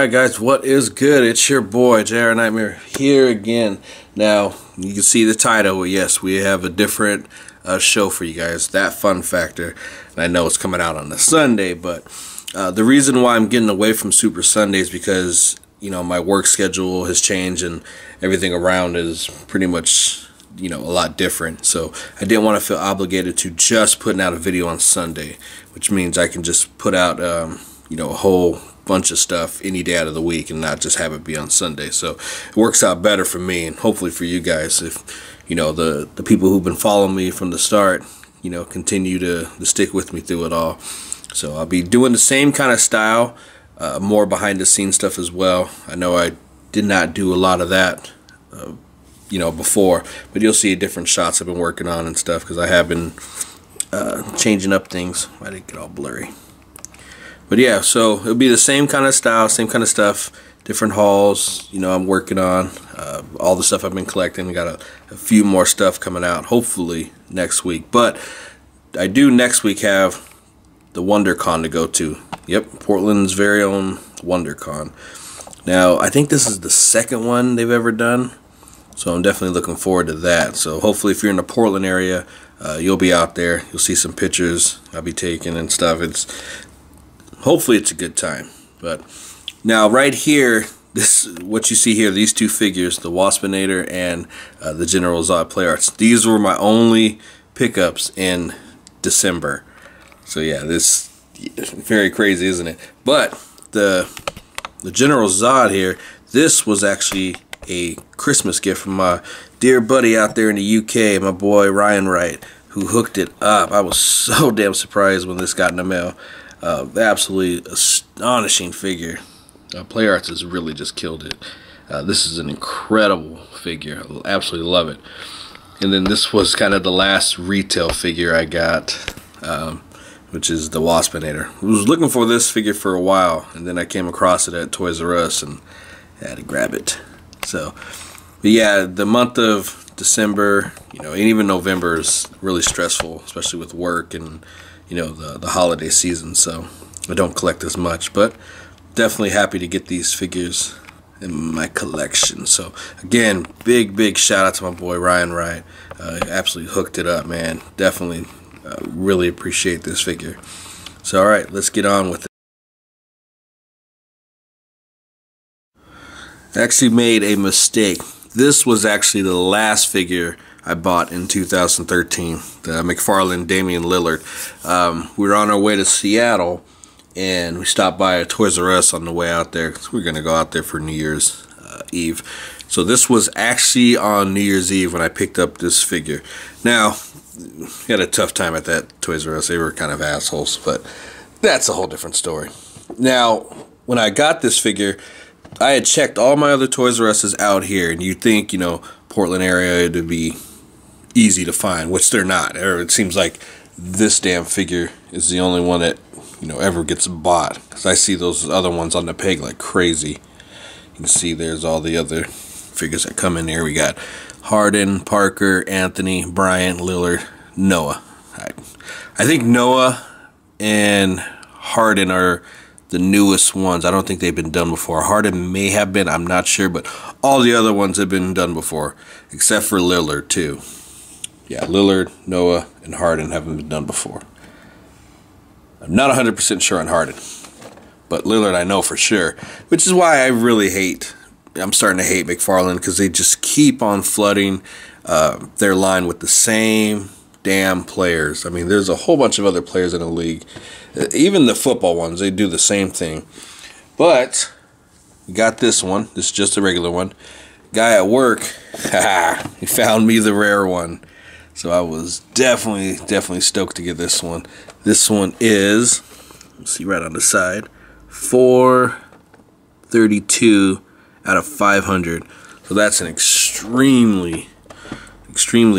Alright guys, what is good? It's your boy JR Nightmare here again. Now, you can see the title. Yes, we have a different show for you guys, That Fun Factor. And I know it's coming out on a Sunday, but the reason why I'm getting away from Super Sunday is because, you know, my work schedule has changed and everything around is pretty much, you know, a lot different. So I didn't want to feel obligated to just putting out a video on Sunday, which means I can just put out, you know, a whole bunch of stuff any day out of the week and not just have it be on Sunday. So it works out better for me and hopefully for you guys if, you know, the people who've been following me from the start, you know, continue to stick with me through it all. So I'll be doing the same kind of style, more behind the scenes stuff as well. I know I did not do a lot of that, you know, before, but you'll see different shots I've been working on and stuff because I have been changing up things. Why did it get all blurry? But yeah, so it'll be the same kind of style, same kind of stuff, different hauls, you know, I'm working on, all the stuff I've been collecting. I got a few more stuff coming out, hopefully next week. But I do next week have the WonderCon to go to. Yep, Portland's very own WonderCon. Now, I think this is the second one they've ever done, so I'm definitely looking forward to that. So hopefully if you're in the Portland area, you'll be out there. You'll see some pictures I'll be taking and stuff. Hopefully it's a good time. But now right here, this what you see here, these two figures, the Waspinator and the General Zod Play Arts. These were my only pickups in December. So yeah, this is very crazy, isn't it? But the General Zod here, this was actually a Christmas gift from my dear buddy out there in the UK, my boy Ryan Wright, who hooked it up. I was so damn surprised when this got in the mail. Absolutely astonishing figure. Play Arts has really just killed it. This is an incredible figure. I absolutely love it. And then this was kind of the last retail figure I got, which is the Waspinator. I was looking for this figure for a while, and then I came across it at Toys R Us and I had to grab it. So, but yeah, the month of December, you know, and even November is really stressful, especially with work and, you know, the holiday season. So I don't collect as much, but definitely happy to get these figures in my collection. So again, big shout out to my boy Ryan Wright. Absolutely hooked it up, man. Definitely really appreciate this figure. So alright, let's get on with it. I actually made a mistake. This was actually the last figure I bought in 2013, the McFarlane Damian Lillard. We were on our way to Seattle, and we stopped by a Toys R Us on the way out there because we were going to go out there for New Year's Eve. So this was actually on New Year's Eve when I picked up this figure. Now, I had a tough time at that Toys R Us. They were kind of assholes, but that's a whole different story. Now, when I got this figure, I had checked all my other Toys R Us's out here, and you'd think, you know, Portland area to be easy to find, which they're not. It seems like this damn figure is the only one that, you know, ever gets bought, because I see those other ones on the peg like crazy. You can see there's all the other figures that come in here. We got Harden, Parker, Anthony, Bryant, Lillard, Noah. I think Noah and Harden are the newest ones. I don't think they've been done before. Harden may have been, I'm not sure, but all the other ones have been done before, except for Lillard too. Yeah, Lillard, Noah, and Harden haven't been done before. I'm not 100% sure on Harden, but Lillard I know for sure, which is why I'm starting to hate McFarlane, because they just keep on flooding their line with the same damn players. I mean, there's a whole bunch of other players in the league. Even the football ones, they do the same thing. But we got this one. This is just a regular one. Guy at work, he found me the rare one. So I was definitely stoked to get this one. This one is, let's see right on the side, 432 out of 500. So that's an extremely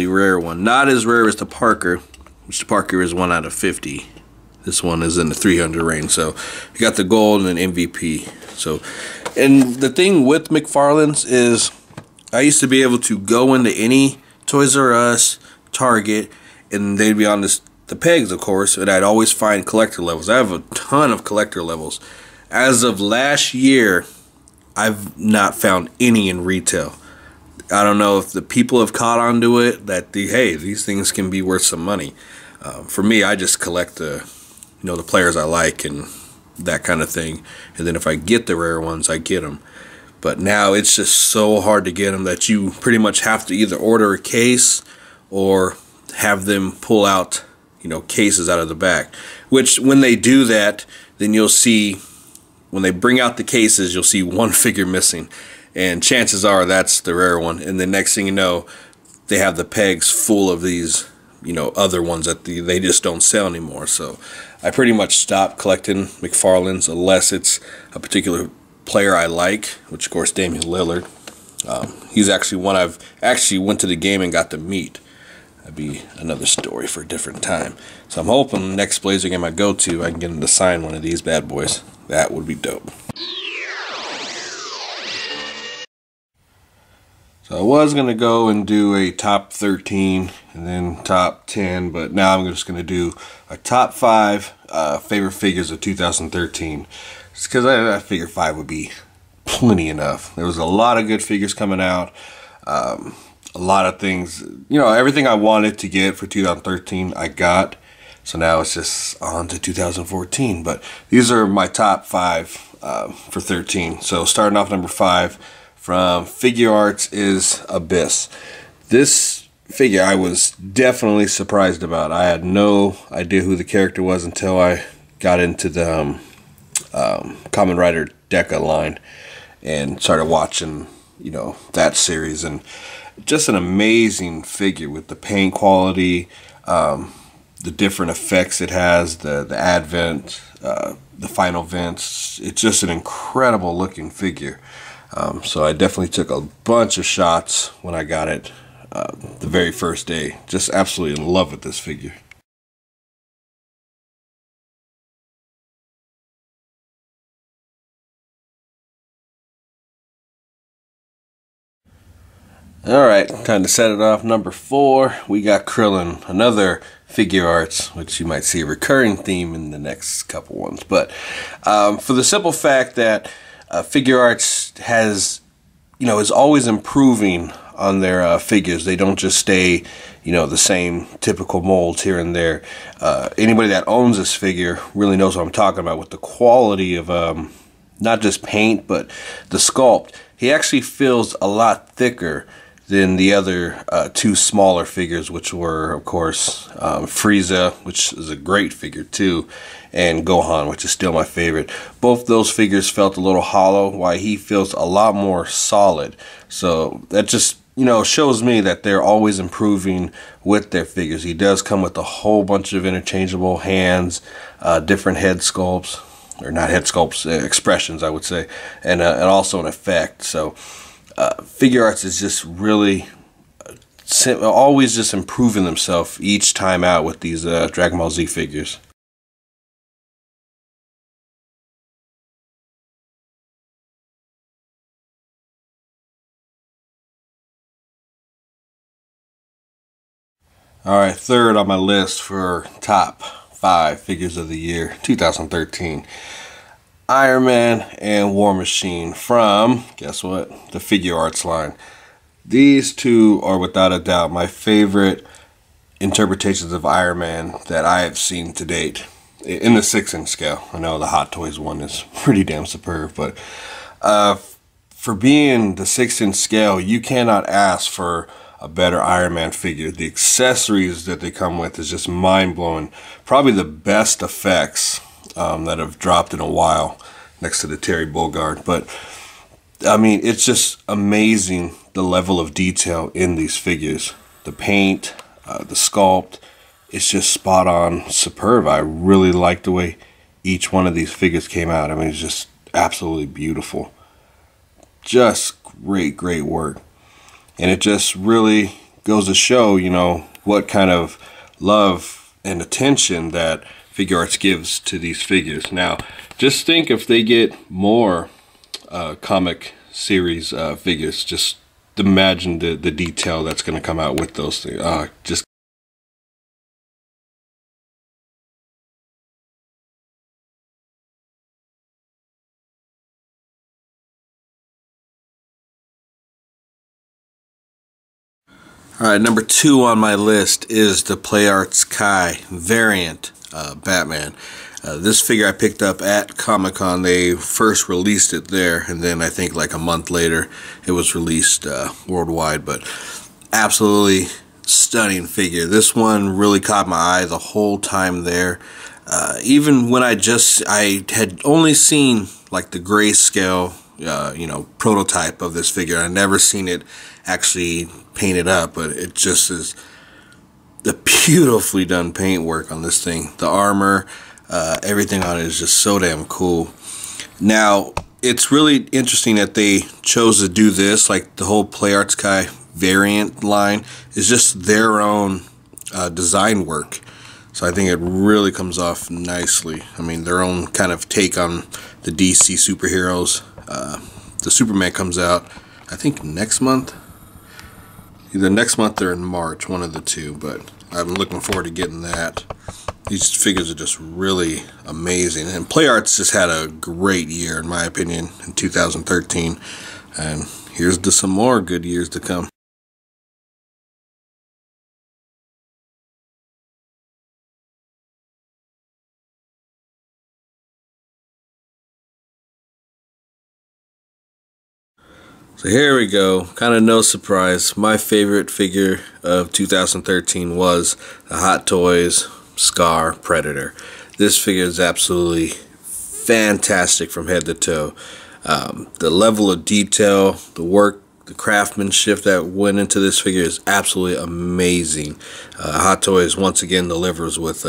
rare one. Not as rare as the Parker, which the Parker is 1 out of 50. This one is in the 300 range. So you got the gold and an MVP. So, and the thing with McFarlane's is I used to be able to go into any Toys R Us, Target, and they'd be on the pegs, of course, and I'd always find collector levels. I have a ton of collector levels As of last year, I've not found any in retail. I don't know if the people have caught on to it that hey, these things can be worth some money. For me, I just collect the players I like and that kind of thing, and then if I get the rare ones, I get them. But now it's just so hard to get them that you pretty much have to either order a case or have them pull out cases out of the back. Which when they do that, then you'll see when they bring out the cases, you'll see one figure missing, and chances are that's the rare one. And the next thing you know, they have the pegs full of these other ones that they just don't sell anymore. So I pretty much stopped collecting McFarlane's unless it's a particular player I like, which of course Damian Lillard. He's actually one I've actually went to the game and got to meet. That'd be another story for a different time. So I'm hoping the next Blazer game I go to, I can get him to sign one of these bad boys. That would be dope. So I was going to go and do a top 13 and then top 10, but now I'm just going to do a top 5 favorite figures of 2013. Just because I figured 5 would be plenty enough. There was a lot of good figures coming out. A lot of things, everything I wanted to get for 2013 I got. So now it's just on to 2014. But these are my top 5 for 13. So starting off number 5 from Figure Arts is Abyss. This figure I was definitely surprised about. I had no idea who the character was until I got into the Kamen Rider Deca line and started watching that series, and just an amazing figure with the paint quality, the different effects it has, the advent, the final vents. It's just an incredible looking figure. So I definitely took a bunch of shots when I got it the very first day. Just absolutely in love with this figure. Alright, time to set it off. Number 4, we got Crillon, another Figure Arts, which you might see a recurring theme in the next couple ones. But for the simple fact that Figure Arts has, is always improving on their figures. They don't just stay, the same typical molds here and there. Anybody that owns this figure really knows what I'm talking about with the quality of not just paint, but the sculpt. He actually feels a lot thicker than the other 2 smaller figures, which were, of course, Frieza, which is a great figure too, and Gohan, which is still my favorite. Both those figures felt a little hollow, while he feels a lot more solid. So that just, shows me that they're always improving with their figures. He does come with a whole bunch of interchangeable hands, different head sculpts, or not head sculpts, expressions, I would say, and also an effect. So Figure Arts is just really always just improving themselves each time out with these Dragon Ball Z figures. Alright, third on my list for top 5 figures of the year 2013. Iron Man and War Machine from, guess what, the Figure Arts line. These two are without a doubt my favorite interpretations of Iron Man that I have seen to date in the 6-inch scale. I know the Hot Toys one is pretty damn superb, but for being the 6-inch scale, you cannot ask for a better Iron Man figure. The accessories that they come with is just mind-blowing. Probably the best effects that have dropped in a while, next to the Terry Bogard. But I mean, it's just amazing the level of detail in these figures. The paint, the sculpt, it's just spot on, superb. I really like the way each one of these figures came out. I mean, it's just absolutely beautiful. Just great work. And it just really goes to show, what kind of love and attention that Figure Arts gives to these figures. Now, just think if they get more comic series figures, just imagine the detail that's going to come out with those things. Just Alright, number 2 on my list is the Play Arts Kai variant Batman. This figure I picked up at Comic-Con. They first released it there, and then I think like a month later it was released worldwide. But absolutely stunning figure. This one really caught my eye the whole time there. Even when I had only seen like the grayscale prototype of this figure. I never seen it actually painted up, but it just is the beautifully done paint work on this thing. The armor, everything on it is just so damn cool. Now, it's really interesting that they chose to do this. Like the whole Play Arts Kai variant line is just their own design work. So I think it really comes off nicely. I mean, their own kind of take on the DC superheroes. The Superman comes out, I think, next month. Either next month or in March, one of the two. But I'm looking forward to getting that. These figures are just really amazing. And Play Arts just had a great year, in my opinion, in 2013. And here's to some more good years to come. So here we go. Kind of no surprise. My favorite figure of 2013 was the Hot Toys Scar Predator. This figure is absolutely fantastic from head to toe. The level of detail, the work, the craftsmanship that went into this figure is absolutely amazing. Hot Toys once again delivers with,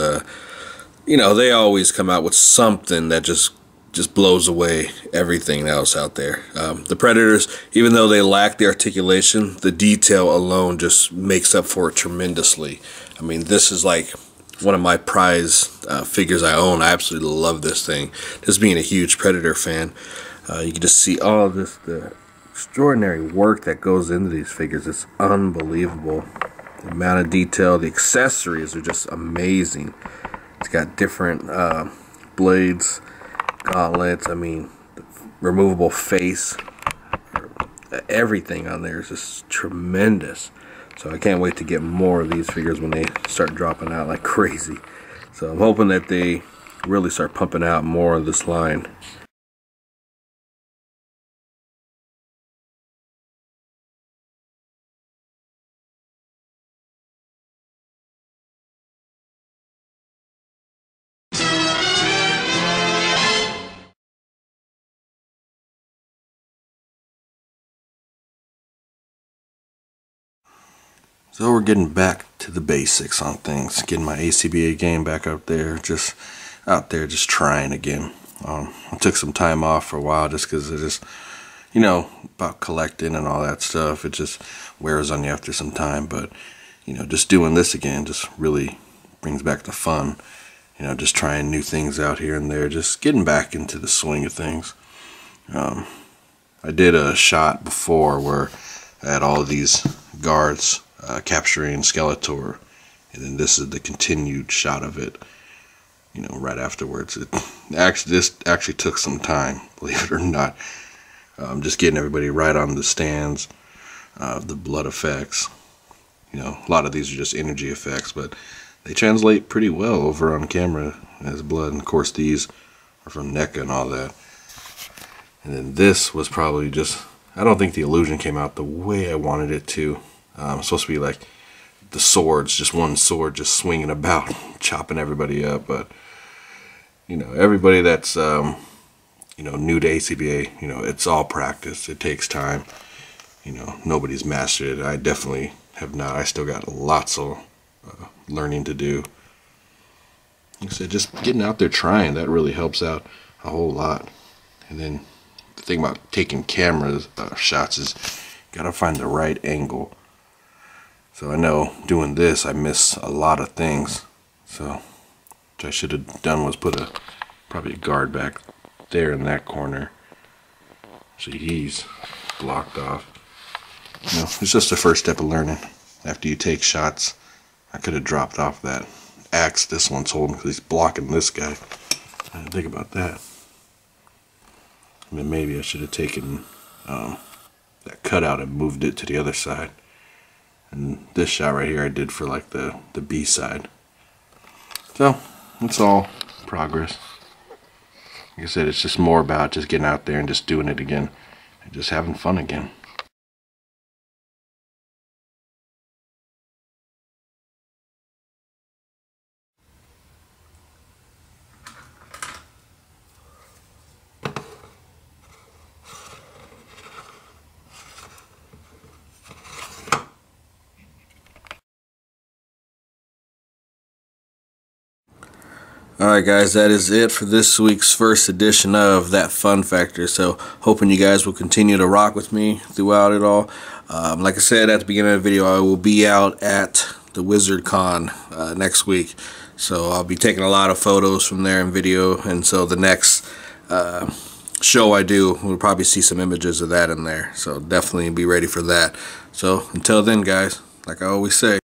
they always come out with something that just blows away everything else out there. The Predators, even though they lack the articulation, the detail alone just makes up for it tremendously. I mean, this is like one of my prize figures I own. I absolutely love this thing. Just being a huge Predator fan, you can just see all of this, the extraordinary work that goes into these figures. It's unbelievable. The amount of detail, the accessories are just amazing. It's got different blades, gauntlets, I mean, the removable face, everything on there is just tremendous. So I can't wait to get more of these figures when they start dropping out like crazy. So I'm hoping that they really start pumping out more of this line. So we're getting back to the basics on things, getting my ACBA game back up there, just out there, just trying again. I took some time off for a while just because it just, about collecting and all that stuff. It just wears on you after some time, but, just doing this again just really brings back the fun. Just trying new things out here and there, just getting back into the swing of things. I did a shot before where I had all of these guards capturing Skeletor, and then this is the continued shot of it, right afterwards. This actually took some time, believe it or not. Just getting everybody right on the stands, the blood effects. A lot of these are just energy effects, but they translate pretty well over on camera as blood. And of course, these are from NECA and all that. And then this was probably just, I don't think the illusion came out the way I wanted it to. It's supposed to be like the swords, just one sword just swinging about, chopping everybody up. But, everybody that's, new to ACBA, it's all practice. It takes time. Nobody's mastered it. I definitely have not. I still got lots of learning to do. Like I said, just getting out there trying, that really helps out a whole lot. And then the thing about taking cameras shots is you gotta find the right angle. So I know doing this I miss a lot of things. So what I should have done was put probably a guard back there in that corner. See, he's blocked off. It's just the first step of learning. After you take shots, I could have dropped off that axe this one's holding because he's blocking this guy. I didn't think about that. I mean, maybe I should have taken that cutout and moved it to the other side. And this shot right here I did for like the B side. So it's all progress. Like I said, it's just more about just getting out there and just doing it again and just having fun again. Alright guys, that is it for this week's first edition of That Fun Factor. So hoping you guys will continue to rock with me throughout it all. Like I said at the beginning of the video, I will be out at the Wizard Con next week. So I'll be taking a lot of photos from there and video, and so the next show I do, we'll probably see some images of that in there. So definitely be ready for that. So until then guys, like I always say,